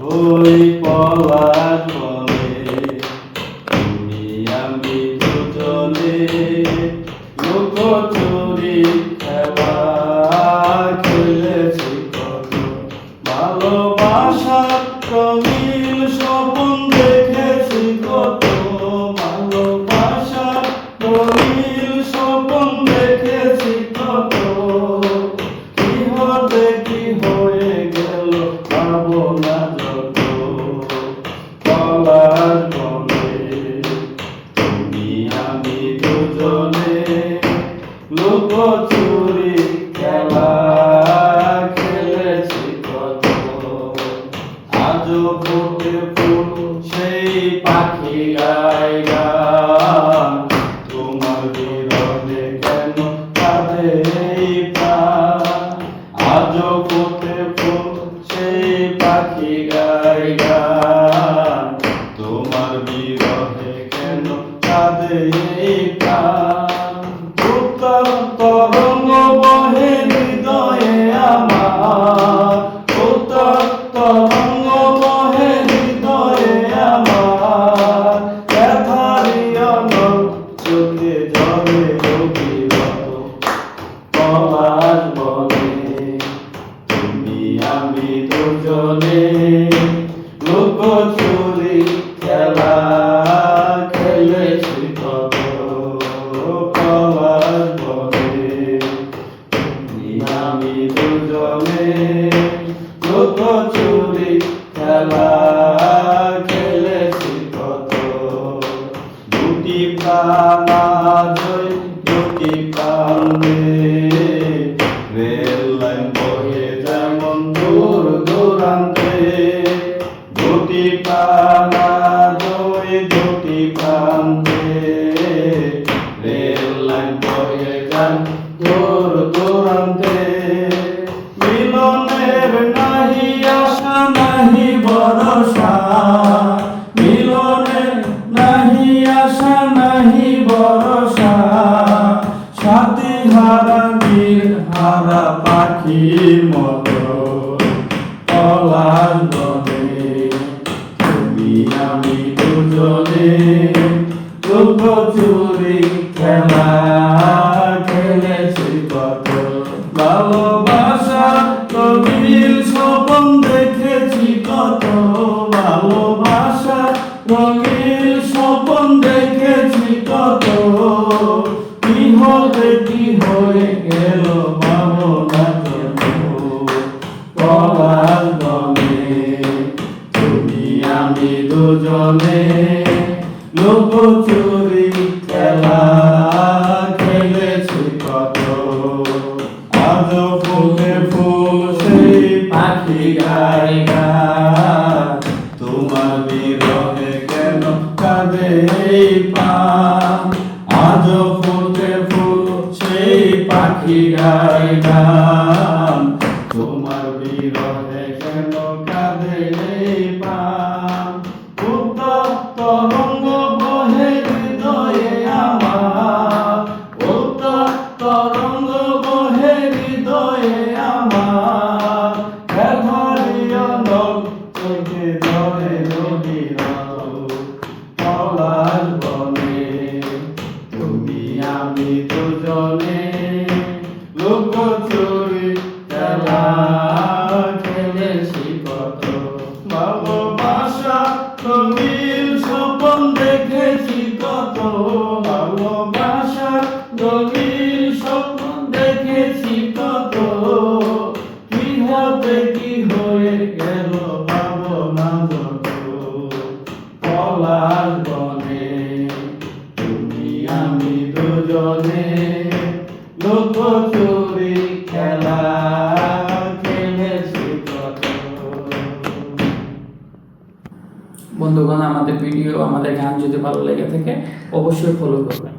ওই পলাশ বনে তুমি আমি দুজনে লুকোচুরি খেলা খেলেছি কত, ভালোবাসার রঙিন স্বপ্ন দেখেছি কত, ভালোবাসার রঙিন স্বপ্ন দেখেছি কত, কি হতে কি হয়ে গেল ভাবনা যত, পলাশ বনে তুমি আমি দুজনে লুকোচুরি খেলা খেলেছি কত, আজও ফুটে ফুল সেই পাখি গায় গান, তোমার বিরহে কেন কাঁদে এই প্রাণ, আজও ফুটে ফুল সেই পাখি গায় গান, তোমার বিরহে কেন কাঁদে এই প্রাণ, উত্তর তরঙ্গ বহে হৃদয়ে আমার, উত্তর তরঙ্গ বহে হৃদয়ে আমার, ব্যথারি অনল চোখে ঝরে অবিরত, পলাশ বনে তুমি আমি দুজনে লুকোচুরি খেলা খেলেছি কত, পলাশ বনে তুমি আমি দুজনে লুকোচুরি খেলা খেলেছি কত, দুটি প্রাণ আজই দুটি প্রাণে, রেল লাইন বহে যেমন দূর দূরান্তে, দুটি প্রাণ আজই দুটি প্রান্তে, রেল লাইন বহে যেমন দূর দূরান্তে, মিলনের নাহি আশা নাহি ভরসা, মিলনের নাহি আশা নাহি ভরসা, সাথী হারা বীর হারা পাখির মতো, পলাশ বনে তুমি আমি দুজনে লুকোচুরি খেলা খেলেছি কত, ভালোবাসা রঙিন স্বপ্ন দেখেছি কত, ভালোবাসা রঙিন স্বপ্ন দেখেছি কত, কি হতে কি হয়ে গেল ভাবনা যত, পলাশ বনে তুমি আমি দুজনে লুকোচুরি খেলা খেলেছি কত, আজও ফুলে ফুল সেই পাখি গায় গান, তোমার বিরহে কেন কাঁদে এই প্রাণ, আজও ফুলে ফুল সেই পাখি গায় গান, তোমার বিরহে কেন কাঁদে এই প্রাণ, উত্তর তরঙ্গ বহে হৃদয়ে আমার, উত্তর তরঙ্গ বহে হৃদয়ে আমার, ব্যথারি অনল চোখে ঝরে অবিরত, পলাশ বনে তুমি আমি দুজনে লুকোচুরি খেলা খেলেছি কত, ভালোবাসা রঙিন স্বপ্ন দেখেছি কত, ভালোবাসা রঙিন স্বপ্ন দেখেছি কত, কি হতে কি হয়ে গেল ভাবনা যত, পলাশ বনে তুমি আমি দুজনে লুকোচুরি খেলা খেলেছি কত। বন্ধুগণ, আমাদের ভিডিও আমাদের গান যদি ভালো লেগে থাকে অবশ্যই ফলো করবেন।